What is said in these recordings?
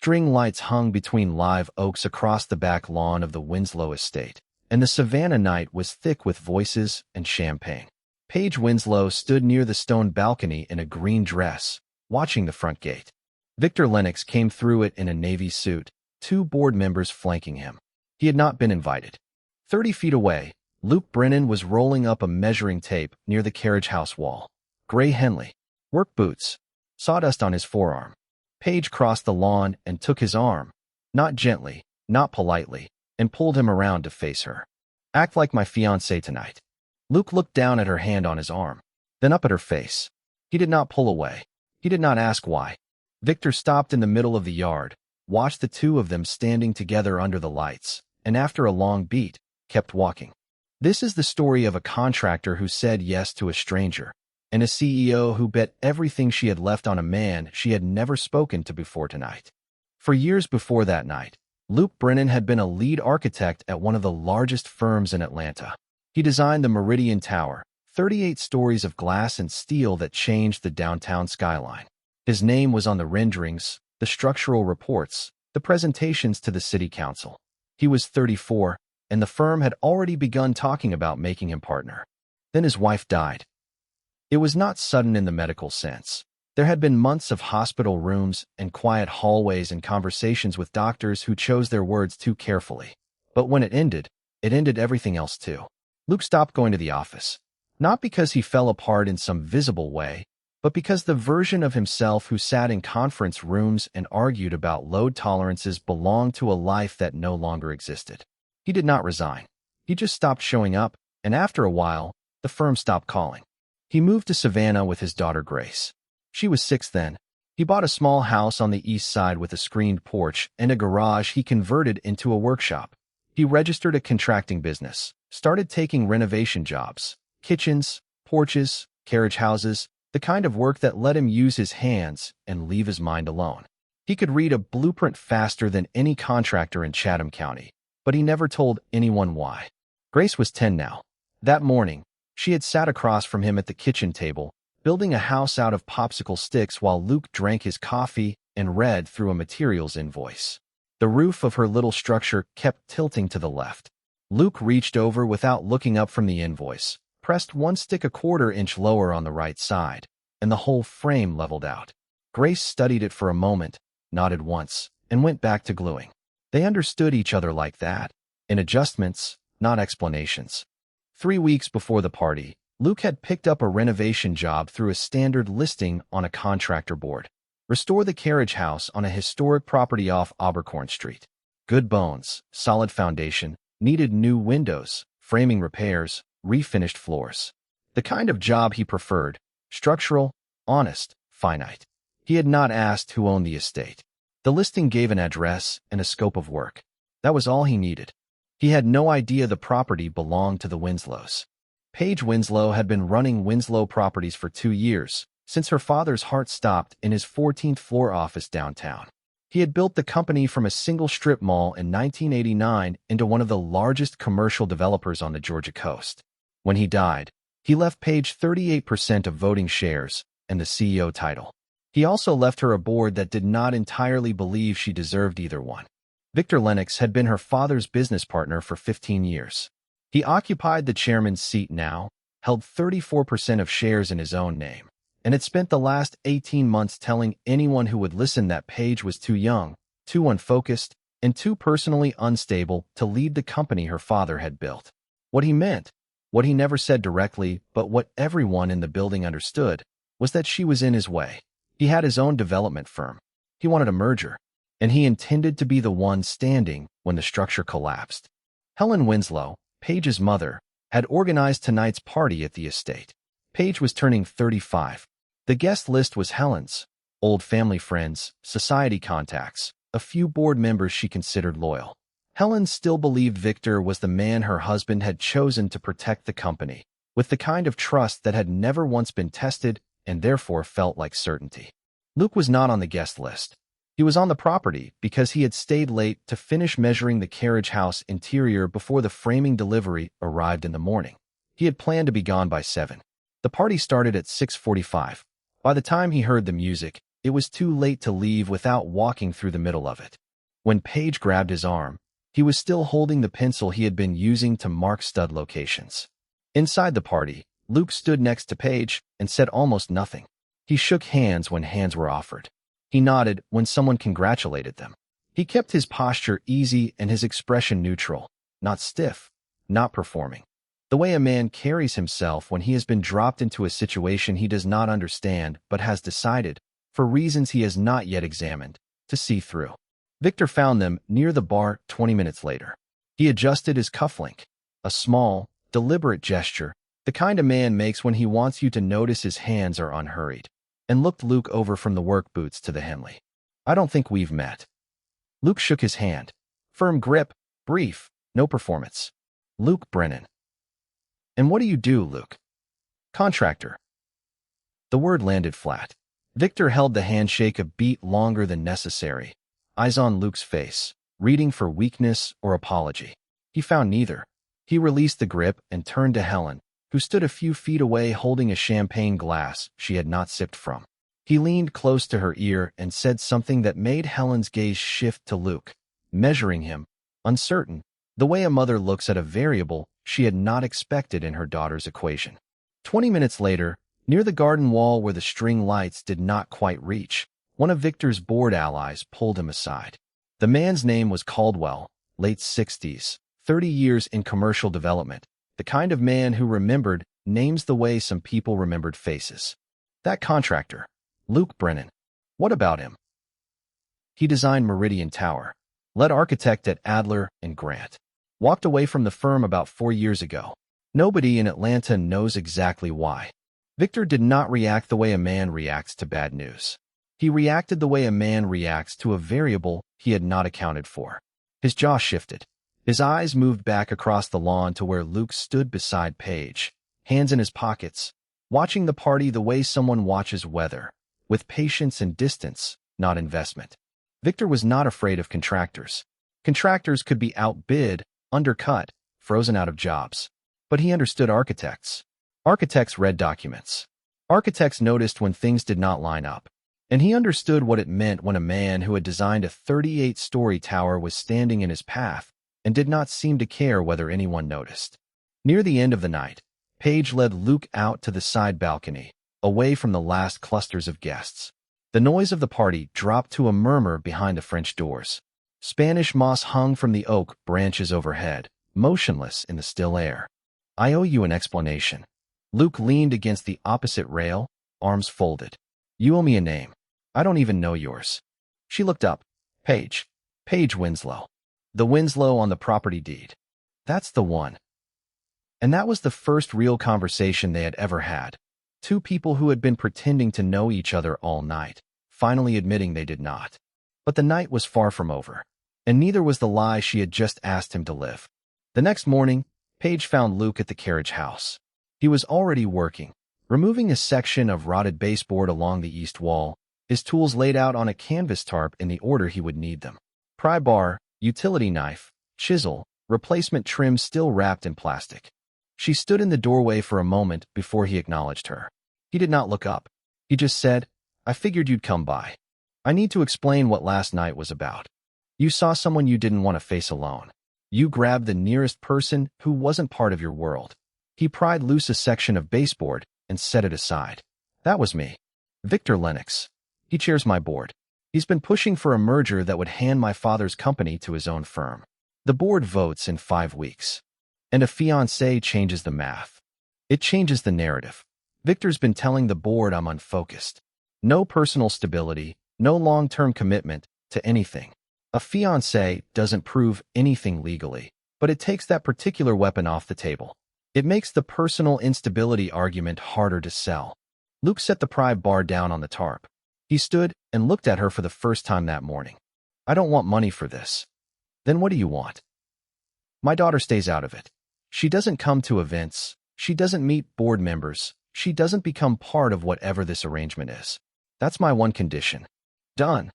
String lights hung between live oaks across the back lawn of the Winslow estate, and the Savannah night was thick with voices and champagne. Paige Winslow stood near the stone balcony in a green dress, watching the front gate. Victor Lennox came through it in a navy suit, 2 board members flanking him. He had not been invited. 30 feet away, Luke Brennan was rolling up a measuring tape near the carriage house wall. Gray Henley. Work boots. Sawdust on his forearm. Paige crossed the lawn and took his arm, not gently, not politely, and pulled him around to face her. Act like my fiancé tonight. Luke looked down at her hand on his arm, then up at her face. He did not pull away. He did not ask why. Victor stopped in the middle of the yard, watched the 2 of them standing together under the lights, and after a long beat, kept walking. This is the story of a contractor who said yes to a stranger, and a CEO who bet everything she had left on a man she had never spoken to before tonight. For years before that night, Luke Brennan had been a lead architect at one of the largest firms in Atlanta. He designed the Meridian Tower, 38 stories of glass and steel that changed the downtown skyline. His name was on the renderings, the structural reports, the presentations to the city council. He was 34, and the firm had already begun talking about making him partner. Then his wife died. It was not sudden in the medical sense. There had been months of hospital rooms and quiet hallways and conversations with doctors who chose their words too carefully. But when it ended everything else too. Luke stopped going to the office, not because he fell apart in some visible way, but because the version of himself who sat in conference rooms and argued about load tolerances belonged to a life that no longer existed. He did not resign. He just stopped showing up, and after a while, the firm stopped calling. He moved to Savannah with his daughter Grace. She was 6 then. He bought a small house on the east side with a screened porch and a garage he converted into a workshop. He registered a contracting business, started taking renovation jobs, kitchens, porches, carriage houses, the kind of work that let him use his hands and leave his mind alone. He could read a blueprint faster than any contractor in Chatham County, but he never told anyone why. Grace was 10 now. That morning, she had sat across from him at the kitchen table, building a house out of popsicle sticks while Luke drank his coffee and read through a materials invoice. The roof of her little structure kept tilting to the left. Luke reached over without looking up from the invoice, pressed one stick a quarter-inch lower on the right side, and the whole frame leveled out. Grace studied it for a moment, nodded once, and went back to gluing. They understood each other like that, in adjustments, not explanations. 3 weeks before the party, Luke had picked up a renovation job through a standard listing on a contractor board. Restore the carriage house on a historic property off Abercorn Street. Good bones, solid foundation, needed new windows, framing repairs, refinished floors. The kind of job he preferred, structural, honest, finite. He had not asked who owned the estate. The listing gave an address and a scope of work. That was all he needed. He had no idea the property belonged to the Winslows. Paige Winslow had been running Winslow Properties for 2 years, since her father's heart stopped in his 14th floor office downtown. He had built the company from a single strip mall in 1989 into one of the largest commercial developers on the Georgia coast. When he died, he left Paige 38% of voting shares and the CEO title. He also left her a board that did not entirely believe she deserved either one. Victor Lennox had been her father's business partner for 15 years. He occupied the chairman's seat now, held 34% of shares in his own name, and had spent the last 18 months telling anyone who would listen that Paige was too young, too unfocused, and too personally unstable to lead the company her father had built. What he meant, what he never said directly, but what everyone in the building understood, was that she was in his way. He had his own development firm. He wanted a merger, and he intended to be the one standing when the structure collapsed. Helen Winslow, Paige's mother, had organized tonight's party at the estate. Paige was turning 35. The guest list was Helen's, old family friends, society contacts, a few board members she considered loyal. Helen still believed Victor was the man her husband had chosen to protect the company, with the kind of trust that had never once been tested and therefore felt like certainty. Luke was not on the guest list. He was on the property because he had stayed late to finish measuring the carriage house interior before the framing delivery arrived in the morning. He had planned to be gone by 7. The party started at 6:45. By the time he heard the music, It was too late to leave without walking through the middle of it. When Paige grabbed his arm, he was still holding the pencil he had been using to mark stud locations. Inside the party, Luke stood next to Paige and said almost nothing. He shook hands when hands were offered. He nodded when someone congratulated them. He kept his posture easy and his expression neutral, not stiff, not performing. The way a man carries himself when he has been dropped into a situation he does not understand but has decided, for reasons he has not yet examined, to see through. Victor found them near the bar 20 minutes later. He adjusted his cufflink, a small, deliberate gesture, the kind a man makes when he wants you to notice his hands are unhurried, and looked Luke over from the work boots to the Henley. "I don't think we've met." Luke shook his hand. Firm grip, brief, no performance. "Luke Brennan." "And what do you do, Luke?" "Contractor." The word landed flat. Victor held the handshake a beat longer than necessary, eyes on Luke's face, reading for weakness or apology. He found neither. He released the grip and turned to Helen, who stood a few feet away holding a champagne glass she had not sipped from. He leaned close to her ear and said something that made Helen's gaze shift to Luke, measuring him, uncertain, the way a mother looks at a variable she had not expected in her daughter's equation. 20 minutes later, near the garden wall where the string lights did not quite reach, one of Victor's board allies pulled him aside. The man's name was Caldwell, late 60s, 30 years in commercial development, the kind of man who remembered names the way some people remembered faces. "That contractor, Luke Brennan. What about him?" "He designed Meridian Tower, led architect at Adler and Grant. Walked away from the firm about 4 years ago. Nobody in Atlanta knows exactly why." Victor did not react the way a man reacts to bad news. He reacted the way a man reacts to a variable he had not accounted for. His jaw shifted. His eyes moved back across the lawn to where Luke stood beside Paige, hands in his pockets, watching the party the way someone watches weather, with patience and distance, not investment. Victor was not afraid of contractors. Contractors could be outbid, undercut, frozen out of jobs. But he understood architects. Architects read documents. Architects noticed when things did not line up. And he understood what it meant when a man who had designed a 38-story tower was standing in his path and did not seem to care whether anyone noticed. Near the end of the night, Paige led Luke out to the side balcony, away from the last clusters of guests. The noise of the party dropped to a murmur behind the French doors. Spanish moss hung from the oak branches overhead, motionless in the still air. "I owe you an explanation." Luke leaned against the opposite rail, arms folded. "You owe me a name. I don't even know yours." She looked up. "Paige. Paige Winslow. The Winslow on the property deed." "That's the one." And that was the first real conversation they had ever had. Two people who had been pretending to know each other all night, finally admitting they did not. But the night was far from over, and neither was the lie she had just asked him to live. The next morning, Paige found Luke at the carriage house. He was already working, removing a section of rotted baseboard along the east wall, his tools laid out on a canvas tarp in the order he would need them. Pry bar, utility knife, chisel, replacement trim still wrapped in plastic. She stood in the doorway for a moment before he acknowledged her. He did not look up. He just said, "I figured you'd come by. I need to explain what last night was about. You saw someone you didn't want to face alone. You grabbed the nearest person who wasn't part of your world." He pried loose a section of baseboard and set it aside. "That was me. Victor Lennox. He chairs my board. He's been pushing for a merger that would hand my father's company to his own firm. The board votes in 5 weeks. And a fiancé changes the math. It changes the narrative. Victor's been telling the board I'm unfocused. No personal stability, no long-term commitment to anything. A fiancé doesn't prove anything legally, but it takes that particular weapon off the table. It makes the personal instability argument harder to sell." Luke set the pry bar down on the tarp. He stood and looked at her for the first time that morning. "I don't want money for this." "Then what do you want?" "My daughter stays out of it. She doesn't come to events. She doesn't meet board members. She doesn't become part of whatever this arrangement is. That's my one condition." "Done."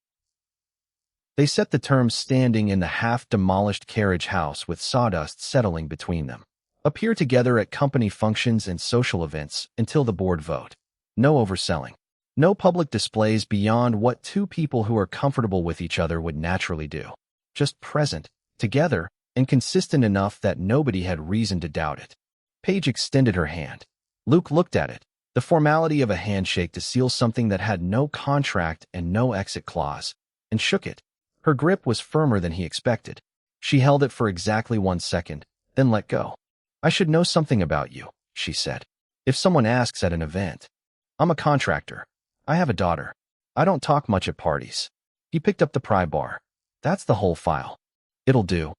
They set the terms standing in the half-demolished carriage house with sawdust settling between them. Appear together at company functions and social events until the board vote. No overselling. No public displays beyond what two people who are comfortable with each other would naturally do. Just present, together, and consistent enough that nobody had reason to doubt it. Paige extended her hand. Luke looked at it. The formality of a handshake to seal something that had no contract and no exit clause, and shook it. Her grip was firmer than he expected. She held it for exactly 1 second, then let go. "I should know something about you," she said. "If someone asks at an event. I'm a contractor. I have a daughter. I don't talk much at parties." He picked up the pry bar. "That's the whole file. It'll do."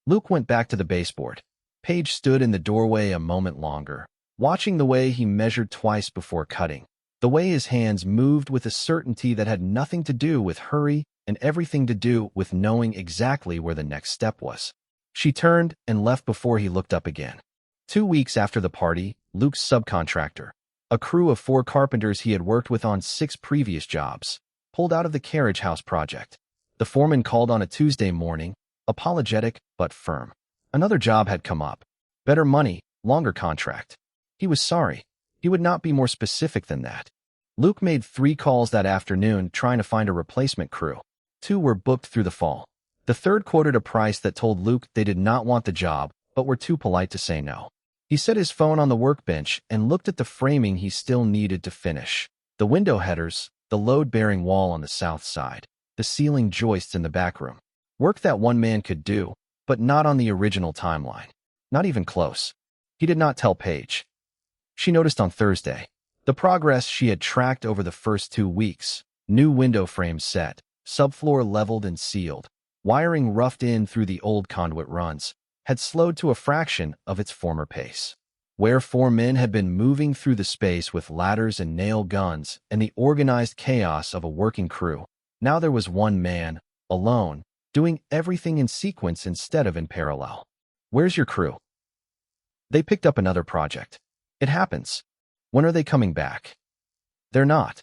Luke went back to the baseboard. Paige stood in the doorway a moment longer, watching the way he measured twice before cutting, the way his hands moved with a certainty that had nothing to do with hurry and everything to do with knowing exactly where the next step was. She turned and left before he looked up again. 2 weeks after the party, Luke's subcontractor, a crew of 4 carpenters he had worked with on 6 previous jobs, pulled out of the carriage house project. The foreman called on a Tuesday morning, apologetic but firm. Another job had come up. Better money, longer contract. He was sorry. He would not be more specific than that. Luke made 3 calls that afternoon trying to find a replacement crew. 2 were booked through the fall. The third quoted a price that told Luke they did not want the job, but were too polite to say no. He set his phone on the workbench and looked at the framing he still needed to finish. The window headers, the load-bearing wall on the south side, the ceiling joists in the back room. Work that one man could do, but not on the original timeline. Not even close. He did not tell Paige. She noticed on Thursday the progress she had tracked over the first 2 weeks. New window frames set, subfloor leveled and sealed, wiring roughed in through the old conduit runs, had slowed to a fraction of its former pace. Where 4 men had been moving through the space with ladders and nail guns and the organized chaos of a working crew, now there was 1 man, alone, doing everything in sequence instead of in parallel. "Where's your crew?" "They picked up another project." "It happens. When are they coming back?" "They're not."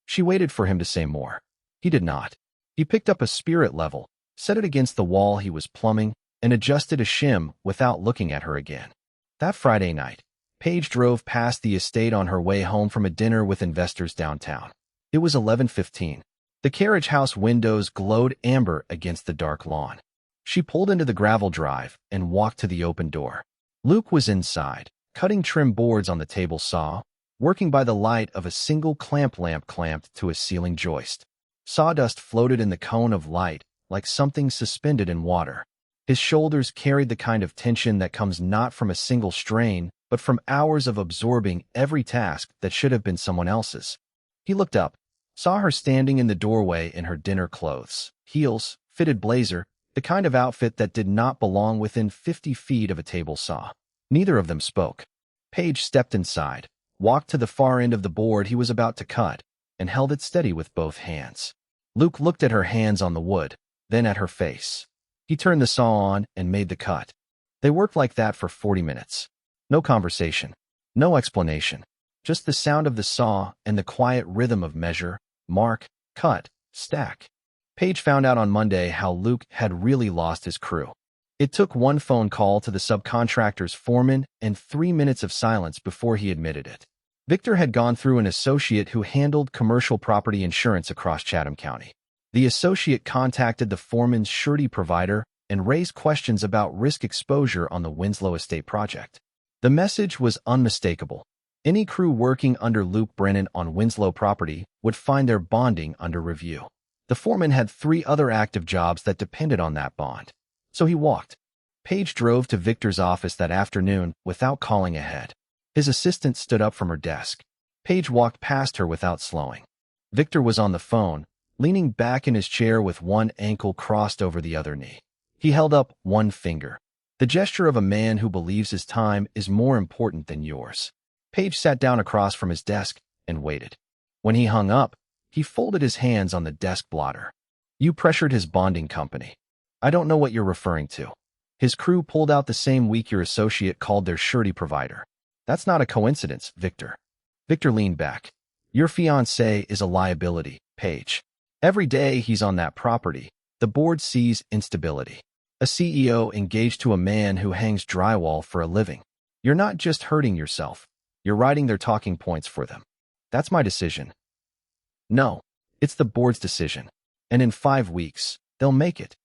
She waited for him to say more. He did not. He picked up a spirit level, set it against the wall he was plumbing, and adjusted a shim without looking at her again. That Friday night, Paige drove past the estate on her way home from a dinner with investors downtown. It was 11:15. The carriage house windows glowed amber against the dark lawn. She pulled into the gravel drive and walked to the open door. Luke was inside, cutting trim boards on the table saw, working by the light of a single clamp lamp clamped to a ceiling joist. Sawdust floated in the cone of light like something suspended in water. His shoulders carried the kind of tension that comes not from a single strain, but from hours of absorbing every task that should have been someone else's. He looked up, saw her standing in the doorway in her dinner clothes, heels, fitted blazer, the kind of outfit that did not belong within 50 feet of a table saw. Neither of them spoke. Paige stepped inside, walked to the far end of the board he was about to cut, and held it steady with both hands. Luke looked at her hands on the wood, then at her face. He turned the saw on and made the cut. They worked like that for 40 minutes. No conversation, no explanation, just the sound of the saw and the quiet rhythm of measure, mark, cut, stack. Paige found out on Monday how Luke had really lost his crew. It took 1 phone call to the subcontractor's foreman and 3 minutes of silence before he admitted it. Victor had gone through an associate who handled commercial property insurance across Chatham County. The associate contacted the foreman's surety provider and raised questions about risk exposure on the Winslow Estate project. The message was unmistakable. Any crew working under Luke Brennan on Winslow property would find their bonding under review. The foreman had 3 other active jobs that depended on that bond. So he walked. Paige drove to Victor's office that afternoon without calling ahead. His assistant stood up from her desk. Paige walked past her without slowing. Victor was on the phone, leaning back in his chair with one ankle crossed over the other knee. He held up one finger, the gesture of a man who believes his time is more important than yours. Paige sat down across from his desk and waited. When he hung up, he folded his hands on the desk blotter. "You pressured his bonding company." "I don't know what you're referring to." "His crew pulled out the same week your associate called their surety provider." "That's not a coincidence, Victor." Victor leaned back. "Your fiancé is a liability, Paige. Every day he's on that property, the board sees instability. A CEO engaged to a man who hangs drywall for a living. You're not just hurting yourself. You're writing their talking points for them." That's my decision. No, it's the board's decision. And in 5 weeks, they'll make it.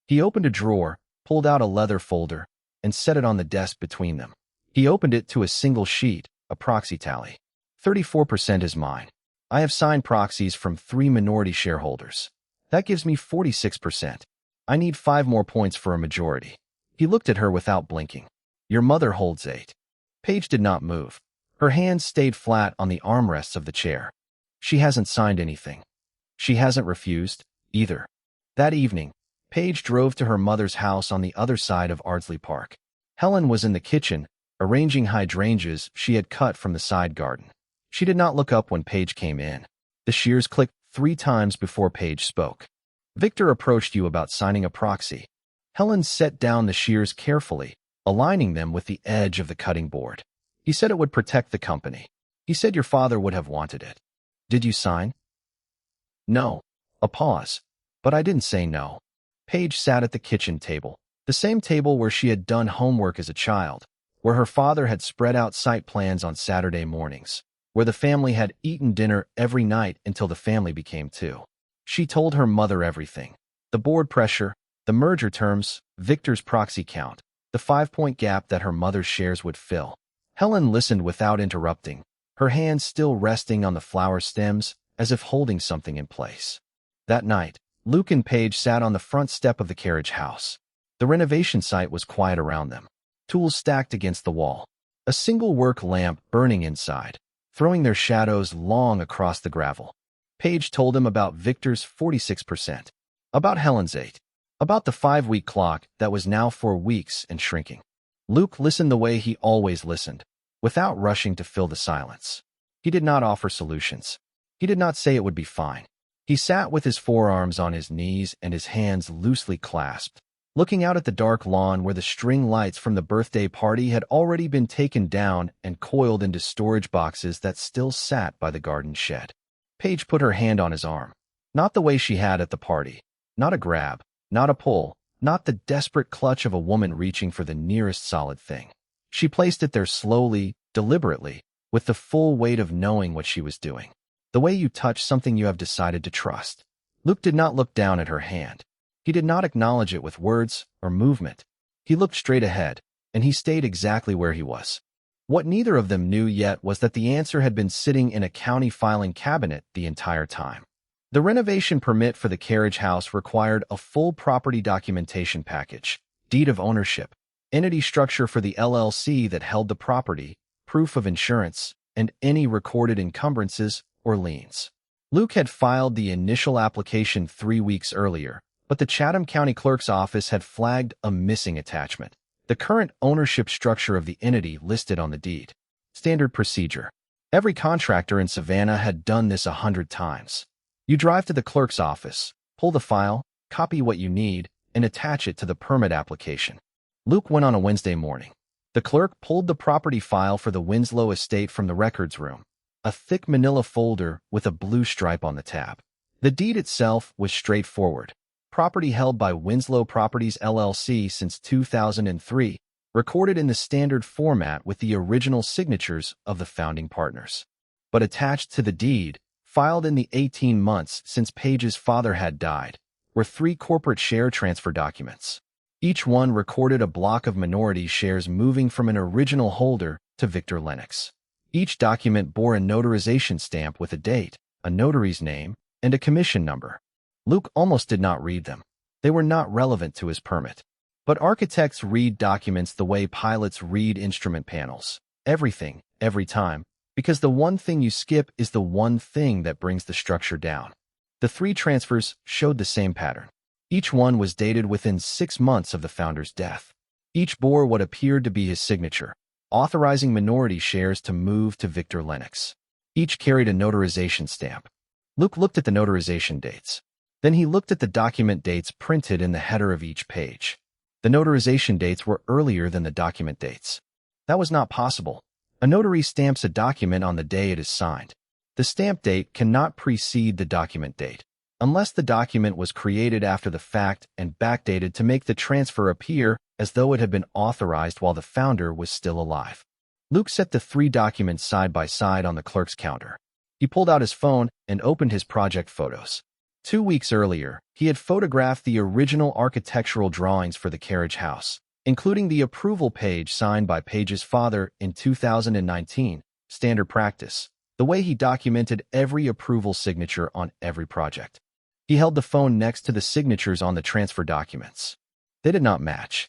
He opened a drawer, pulled out a leather folder, and set it on the desk between them. He opened it to a single sheet, a proxy tally. 34% is mine. I have signed proxies from 3 minority shareholders. That gives me 46%. I need 5 more points for a majority. He looked at her without blinking. Your mother holds 8. Paige did not move. Her hands stayed flat on the armrests of the chair. She hasn't signed anything. She hasn't refused, either. That evening, Paige drove to her mother's house on the other side of Ardsley Park. Helen was in the kitchen, arranging hydrangeas she had cut from the side garden. She did not look up when Paige came in. The shears clicked 3 times before Paige spoke. Victor approached you about signing a proxy. Helen set down the shears carefully, aligning them with the edge of the cutting board. He said it would protect the company. He said your father would have wanted it. Did you sign? No. A pause. But I didn't say no. Paige sat at the kitchen table, the same table where she had done homework as a child, where her father had spread out site plans on Saturday mornings, where the family had eaten dinner every night until the family became 2. She told her mother everything. The board pressure, the merger terms, Victor's proxy count, the 5-point gap that her mother's shares would fill. Helen listened without interrupting, her hands still resting on the flower stems as if holding something in place. That night, Luke and Paige sat on the front step of the carriage house. The renovation site was quiet around them, tools stacked against the wall, a single work lamp burning inside, throwing their shadows long across the gravel. Paige told him about Victor's 46%, about Helen's 8, about the 5-week clock that was now 4 weeks and shrinking. Luke listened the way he always listened, without rushing to fill the silence. He did not offer solutions. He did not say it would be fine. He sat with his forearms on his knees and his hands loosely clasped, looking out at the dark lawn where the string lights from the birthday party had already been taken down and coiled into storage boxes that still sat by the garden shed. Paige put her hand on his arm. Not the way she had at the party. Not a grab, not a pull, not the desperate clutch of a woman reaching for the nearest solid thing. She placed it there slowly, deliberately, with the full weight of knowing what she was doing. The way you touch something you have decided to trust. Luke did not look down at her hand. He did not acknowledge it with words or movement. He looked straight ahead, and he stayed exactly where he was. What neither of them knew yet was that the answer had been sitting in a county filing cabinet the entire time. The renovation permit for the carriage house required a full property documentation package, deed of ownership, entity structure for the LLC that held the property, proof of insurance, and any recorded encumbrances or liens. Luke had filed the initial application 3 weeks earlier, but the Chatham County Clerk's office had flagged a missing attachment, the current ownership structure of the entity listed on the deed. Standard procedure. Every contractor in Savannah had done this 100 times. You drive to the clerk's office, pull the file, copy what you need, and attach it to the permit application. Luke went on a Wednesday morning. The clerk pulled the property file for the Winslow estate from the records room, a thick manila folder with a blue stripe on the tab. The deed itself was straightforward. Property held by Winslow Properties LLC since 2003, recorded in the standard format with the original signatures of the founding partners. But attached to the deed, filed in the 18 months since Paige's father had died, were 3 corporate share transfer documents. Each one recorded a block of minority shares moving from an original holder to Victor Lennox. Each document bore a notarization stamp with a date, a notary's name, and a commission number. Luke almost did not read them. They were not relevant to his permit. But architects read documents the way pilots read instrument panels. Everything, every time, because the one thing you skip is the one thing that brings the structure down. The 3 transfers showed the same pattern. Each one was dated within 6 months of the founder's death. Each bore what appeared to be his signature, authorizing minority shares to move to Victor Lennox. Each carried a notarization stamp. Luke looked at the notarization dates. Then he looked at the document dates printed in the header of each page. The notarization dates were earlier than the document dates. That was not possible. A notary stamps a document on the day it is signed. The stamp date cannot precede the document date, unless the document was created after the fact and backdated to make the transfer appear as though it had been authorized while the founder was still alive. Luke set the 3 documents side by side on the clerk's counter. He pulled out his phone and opened his project photos. 2 weeks earlier, he had photographed the original architectural drawings for the carriage house, including the approval page signed by Page's father in 2019, standard practice, the way he documented every approval signature on every project. He held the phone next to the signatures on the transfer documents. They did not match.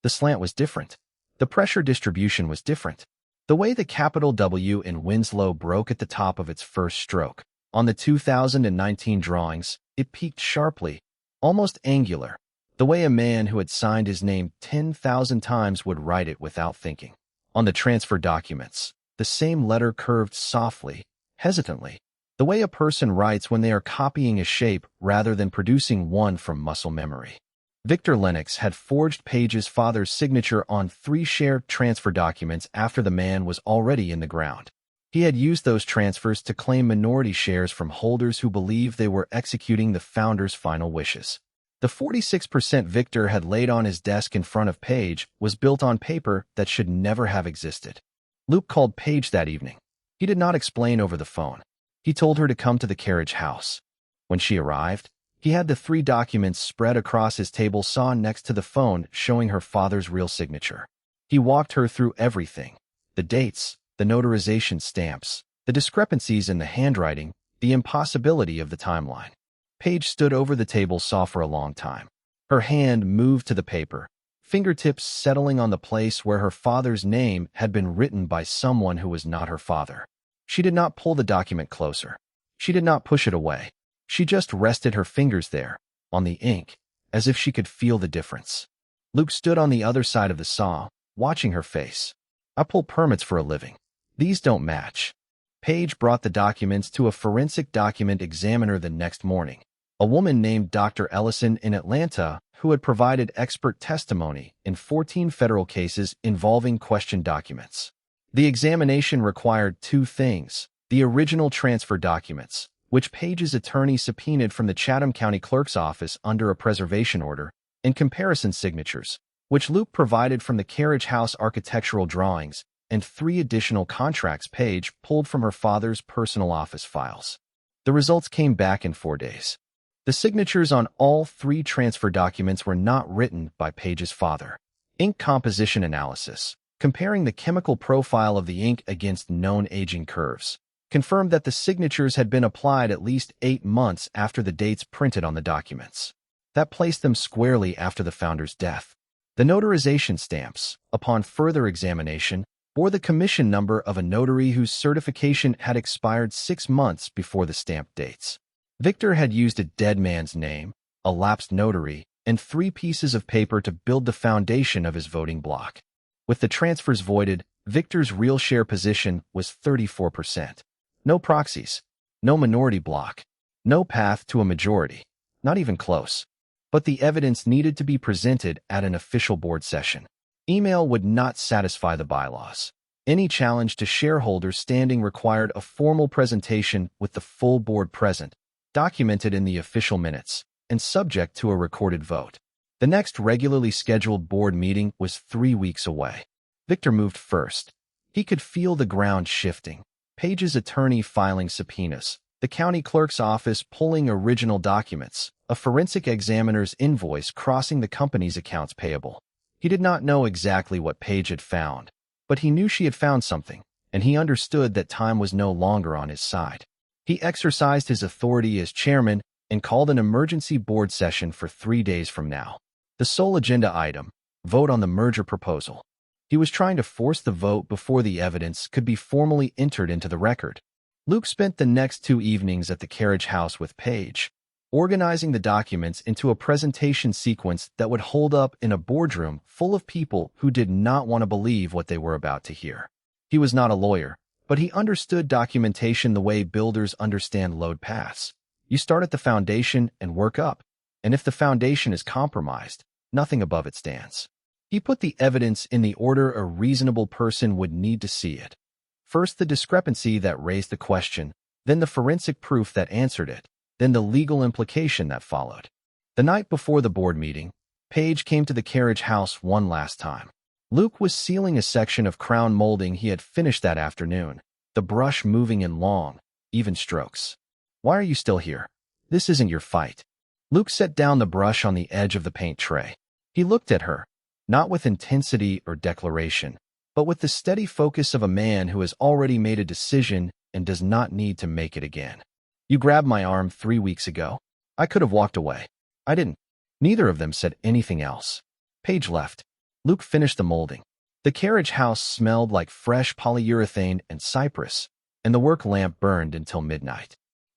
The slant was different. The pressure distribution was different. The way the capital W in Winslow broke at the top of its first stroke. On the 2019 drawings, it peaked sharply, almost angular, the way a man who had signed his name 10,000 times would write it without thinking. On the transfer documents, the same letter curved softly, hesitantly, the way a person writes when they are copying a shape rather than producing one from muscle memory. Victor Lennox had forged Page's father's signature on 3 shared transfer documents after the man was already in the ground. He had used those transfers to claim minority shares from holders who believed they were executing the founder's final wishes. The 46% Victor had laid on his desk in front of Page was built on paper that should never have existed. Luke called Page that evening. He did not explain over the phone. He told her to come to the carriage house. When she arrived, he had the 3 documents spread across his table saw next to the phone showing her father's real signature. He walked her through everything: the dates, the notarization stamps, the discrepancies in the handwriting, the impossibility of the timeline. Page stood over the table saw for a long time. Her hand moved to the paper, fingertips settling on the place where her father's name had been written by someone who was not her father. She did not pull the document closer. She did not push it away. She just rested her fingers there, on the ink, as if she could feel the difference. Luke stood on the other side of the saw, watching her face. "I pull permits for a living. These don't match." Page brought the documents to a forensic document examiner the next morning, a woman named Dr. Ellison in Atlanta who had provided expert testimony in 14 federal cases involving questioned documents. The examination required 2 things: the original transfer documents, which Page's attorney subpoenaed from the Chatham County Clerk's office under a preservation order, and comparison signatures, which Luke provided from the carriage house architectural drawings, and 3 additional contracts Page pulled from her father's personal office files. The results came back in 4 days. The signatures on all 3 transfer documents were not written by Page's father. Ink composition analysis, comparing the chemical profile of the ink against known aging curves, confirmed that the signatures had been applied at least 8 months after the dates printed on the documents. That placed them squarely after the founder's death. The notarization stamps, upon further examination, bore the commission number of a notary whose certification had expired 6 months before the stamp dates. Victor had used a dead man's name, a lapsed notary, and 3 pieces of paper to build the foundation of his voting block. With the transfers voided, Victor's real share position was 34%. No proxies, no minority block, no path to a majority, not even close. But the evidence needed to be presented at an official board session. Email would not satisfy the bylaws. Any challenge to shareholders standing required a formal presentation with the full board present, documented in the official minutes, and subject to a recorded vote. The next regularly scheduled board meeting was 3 weeks away. Victor moved first. He could feel the ground shifting. Page's attorney filing subpoenas, the county clerk's office pulling original documents, a forensic examiner's invoice crossing the company's accounts payable. He did not know exactly what Page had found, but he knew she had found something, and he understood that time was no longer on his side. He exercised his authority as chairman and called an emergency board session for 3 days from now. The sole agenda item: vote on the merger proposal. He was trying to force the vote before the evidence could be formally entered into the record. Luke spent the next 2 evenings at the carriage house with Page, organizing the documents into a presentation sequence that would hold up in a boardroom full of people who did not want to believe what they were about to hear. He was not a lawyer, but he understood documentation the way builders understand load paths. You start at the foundation and work up, and if the foundation is compromised, nothing above it stands. He put the evidence in the order a reasonable person would need to see it. First, the discrepancy that raised the question, then the forensic proof that answered it, then the legal implication that followed. The night before the board meeting, Page came to the carriage house one last time. Luke was sealing a section of crown molding he had finished that afternoon, the brush moving in long, even strokes. Why are you still here? This isn't your fight. Luke set down the brush on the edge of the paint tray. He looked at her, not with intensity or declaration, but with the steady focus of a man who has already made a decision and does not need to make it again. You grabbed my arm 3 weeks ago. I could have walked away. I didn't. Neither of them said anything else. Paige left. Luke finished the molding. The carriage house smelled like fresh polyurethane and cypress, and the work lamp burned until midnight.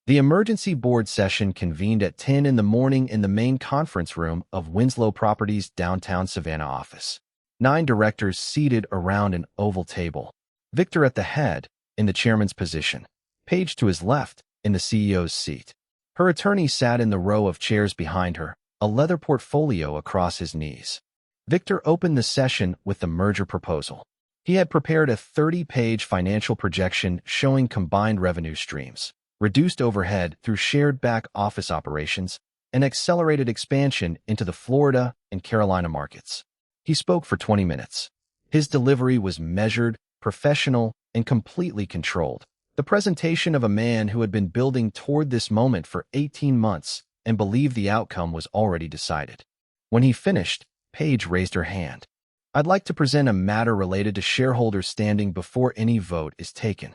The emergency board session convened at 10 in the morning in the main conference room of Winslow Properties' downtown Savannah office. 9 directors seated around an oval table. Victor at the head, in the chairman's position. Paige to his left, in the CEO's seat. Her attorney sat in the row of chairs behind her, a leather portfolio across his knees. Victor opened the session with the merger proposal. He had prepared a 30-page financial projection showing combined revenue streams, reduced overhead through shared back-office operations, and accelerated expansion into the Florida and Carolina markets. He spoke for 20 minutes. His delivery was measured, professional, and completely controlled. The presentation of a man who had been building toward this moment for 18 months and believed the outcome was already decided. When he finished, Paige raised her hand. I'd like to present a matter related to shareholders standing before any vote is taken.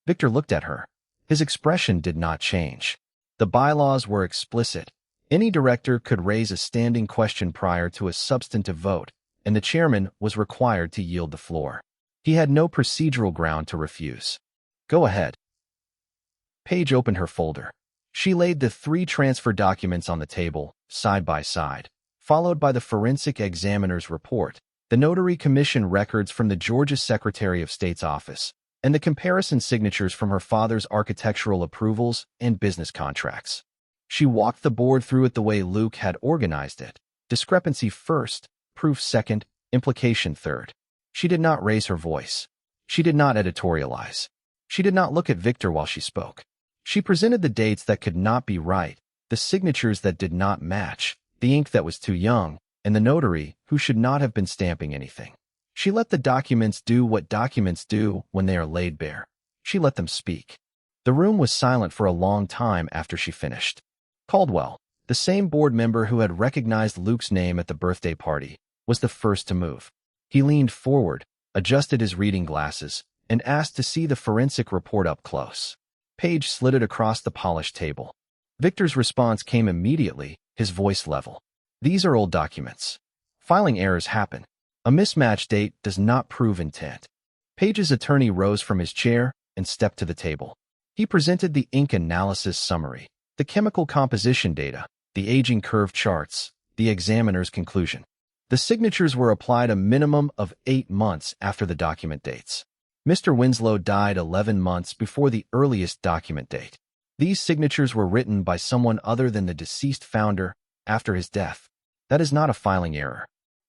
Victor looked at her. His expression did not change. The bylaws were explicit. Any director could raise a standing question prior to a substantive vote, and the chairman was required to yield the floor. He had no procedural ground to refuse. Go ahead. Paige opened her folder. She laid the 3 transfer documents on the table, side by side, followed by the forensic examiner's report, the notary commission records from the Georgia Secretary of State's office, and the comparison signatures from her father's architectural approvals and business contracts. She walked the board through it the way Luke had organized it. Discrepancy first, proof second, implication third. She did not raise her voice. She did not editorialize. She did not look at Victor while she spoke. She presented the dates that could not be right, the signatures that did not match, the ink that was too young, and the notary who should not have been stamping anything. She let the documents do what documents do when they are laid bare. She let them speak. The room was silent for a long time after she finished. Caldwell, the same board member who had recognized Luke's name at the birthday party, was the first to move. He leaned forward, adjusted his reading glasses, and asked to see the forensic report up close. Paige slid it across the polished table. Victor's response came immediately, his voice level. These are old documents. Filing errors happen. A mismatched date does not prove intent. Paige's attorney rose from his chair and stepped to the table. He presented the ink analysis summary, the chemical composition data, the aging curve charts, the examiner's conclusion. The signatures were applied a minimum of 8 months after the document dates. Mr. Winslow died 11 months before the earliest document date. These signatures were written by someone other than the deceased founder after his death. That is not a filing error.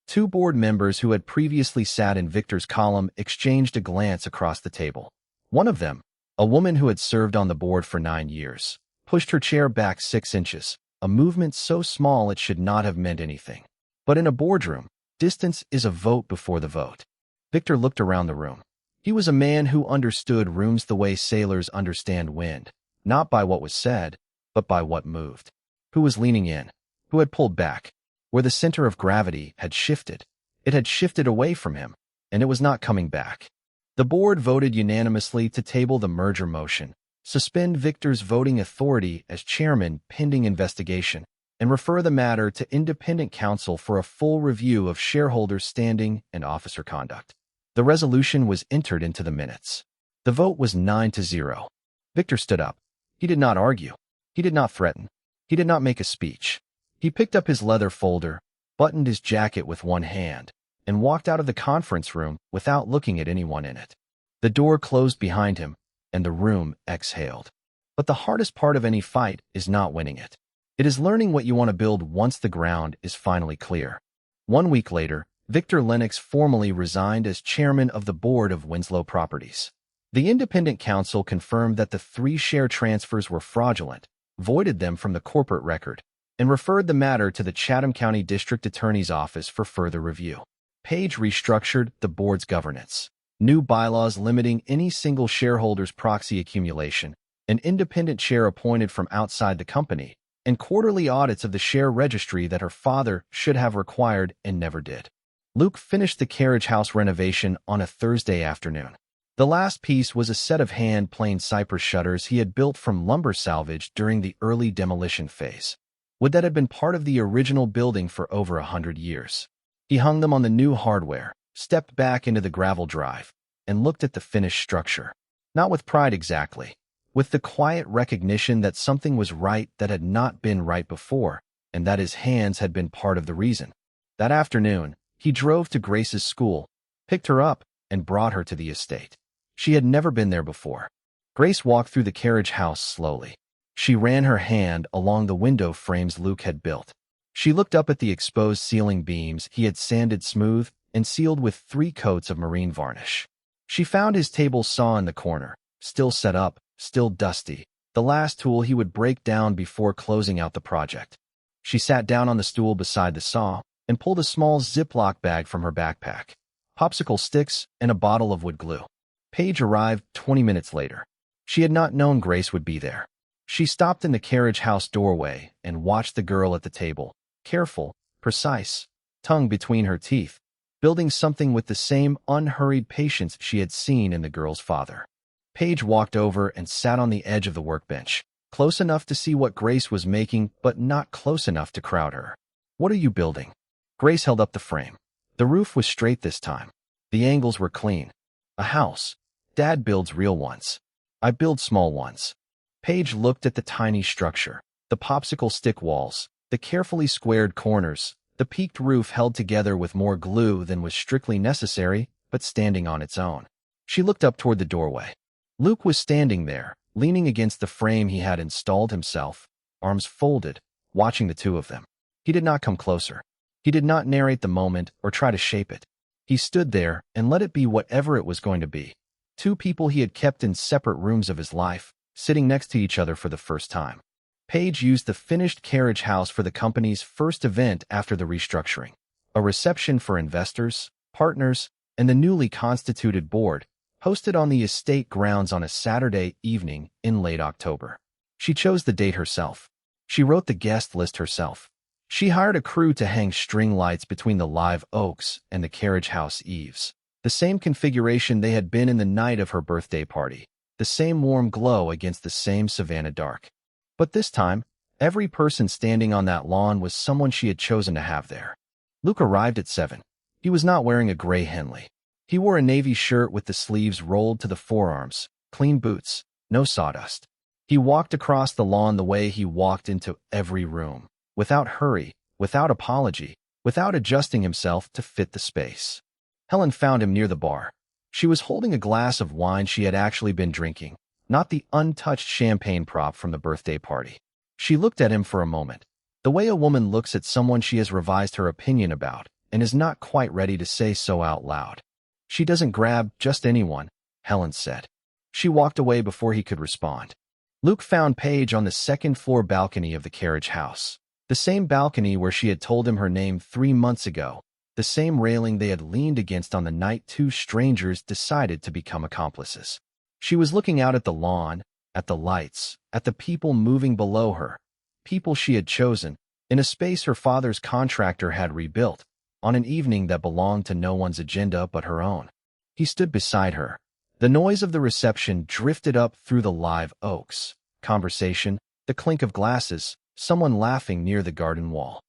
2 board members who had previously sat in Victor's column exchanged a glance across the table. One of them, a woman who had served on the board for 9 years, pushed her chair back 6 inches, a movement so small it should not have meant anything. But in a boardroom, distance is a vote before the vote. Victor looked around the room. He was a man who understood rooms the way sailors understand wind, not by what was said, but by what moved. Who was leaning in? Who had pulled back? Where the center of gravity had shifted. It had shifted away from him, and it was not coming back. The board voted unanimously to table the merger motion, suspend Victor's voting authority as chairman pending investigation, and refer the matter to independent counsel for a full review of shareholders' standing and officer conduct. The resolution was entered into the minutes. The vote was 9-0. Victor stood up. He did not argue. He did not threaten. He did not make a speech. He picked up his leather folder, buttoned his jacket with one hand, and walked out of the conference room without looking at anyone in it. The door closed behind him, and the room exhaled. But the hardest part of any fight is not winning it. It is learning what you want to build once the ground is finally clear. 1 week later, Victor Lennox formally resigned as chairman of the board of Winslow Properties. The independent counsel confirmed that the 3 share transfers were fraudulent, voided them from the corporate record, and referred the matter to the Chatham County District Attorney's Office for further review. Paige restructured the board's governance. New bylaws limiting any single shareholder's proxy accumulation, an independent chair appointed from outside the company, and quarterly audits of the share registry that her father should have required and never did. Luke finished the carriage house renovation on a Thursday afternoon. The last piece was a set of hand-planed cypress shutters he had built from lumber salvage during the early demolition phase. Wood that had been part of the original building for over 100 years. He hung them on the new hardware, stepped back into the gravel drive, and looked at the finished structure. Not with pride exactly, with the quiet recognition that something was right that had not been right before, and that his hands had been part of the reason. That afternoon, he drove to Grace's school, picked her up, and brought her to the estate. She had never been there before. Grace walked through the carriage house slowly. She ran her hand along the window frames Luke had built. She looked up at the exposed ceiling beams he had sanded smooth and sealed with 3 coats of marine varnish. She found his table saw in the corner, still set up, still dusty, the last tool he would break down before closing out the project. She sat down on the stool beside the saw and pulled a small Ziploc bag from her backpack, popsicle sticks, and a bottle of wood glue. Paige arrived 20 minutes later. She had not known Grace would be there. She stopped in the carriage house doorway and watched the girl at the table, careful, precise, tongue between her teeth, building something with the same unhurried patience she had seen in the girl's father. Paige walked over and sat on the edge of the workbench, close enough to see what Grace was making, but not close enough to crowd her. "What are you building?" Grace held up the frame. The roof was straight this time. The angles were clean. "A house. Dad builds real ones. I build small ones." Paige looked at the tiny structure, the popsicle stick walls, the carefully squared corners, the peaked roof held together with more glue than was strictly necessary, but standing on its own. She looked up toward the doorway. Luke was standing there, leaning against the frame he had installed himself, arms folded, watching the two of them. He did not come closer. He did not narrate the moment or try to shape it. He stood there and let it be whatever it was going to be. 2 people he had kept in separate rooms of his life, sitting next to each other for the first time. Paige used the finished carriage house for the company's first event after the restructuring, a reception for investors, partners, and the newly constituted board, hosted on the estate grounds on a Saturday evening in late October. She chose the date herself. She wrote the guest list herself. She hired a crew to hang string lights between the live oaks and the carriage house eaves, the same configuration they had been in the night of her birthday party, the same warm glow against the same Savannah dark. But this time, every person standing on that lawn was someone she had chosen to have there. Luke arrived at 7. He was not wearing a gray Henley. He wore a navy shirt with the sleeves rolled to the forearms, clean boots, no sawdust. He walked across the lawn the way he walked into every room, without hurry, without apology, without adjusting himself to fit the space. Helen found him near the bar. She was holding a glass of wine she had actually been drinking, not the untouched champagne prop from the birthday party. She looked at him for a moment, the way a woman looks at someone she has revised her opinion about and is not quite ready to say so out loud. "She doesn't grab just anyone," Helen said. She walked away before he could respond. Luke found Paige on the second-floor balcony of the carriage house, the same balcony where she had told him her name 3 months ago, the same railing they had leaned against on the night 2 strangers decided to become accomplices. She was looking out at the lawn, at the lights, at the people moving below her, people she had chosen, in a space her father's contractor had rebuilt, on an evening that belonged to no one's agenda but her own. He stood beside her. The noise of the reception drifted up through the live oaks, conversation, the clink of glasses, someone laughing near the garden wall.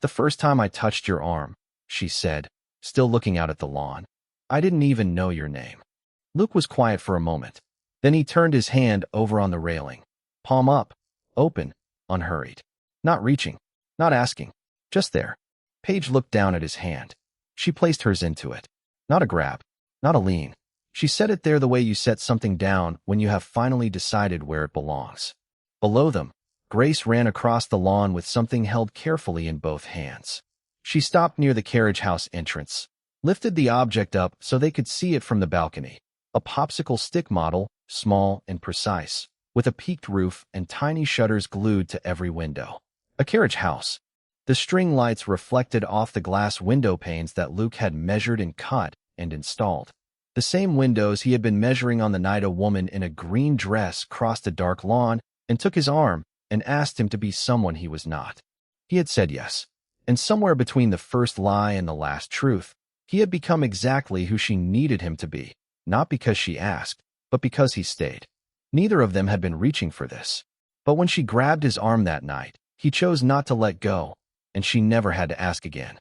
"The first time I touched your arm," she said, still looking out at the lawn, "I didn't even know your name." Luke was quiet for a moment. Then he turned his hand over on the railing, palm up, open, unhurried. Not reaching, not asking, just there. Paige looked down at his hand. She placed hers into it. Not a grab, not a lean. She set it there the way you set something down when you have finally decided where it belongs. Below them, Grace ran across the lawn with something held carefully in both hands. She stopped near the carriage house entrance, lifted the object up so they could see it from the balcony. A popsicle stick model, small and precise, with a peaked roof and tiny shutters glued to every window. A carriage house. The string lights reflected off the glass window panes that Luke had measured and cut and installed. The same windows he had been measuring on the night a woman in a green dress crossed a dark lawn and took his arm and asked him to be someone he was not. He had said yes. And somewhere between the first lie and the last truth, he had become exactly who she needed him to be, not because she asked, but because he stayed. Neither of them had been reaching for this. But when she grabbed his arm that night, he chose not to let go, and she never had to ask again.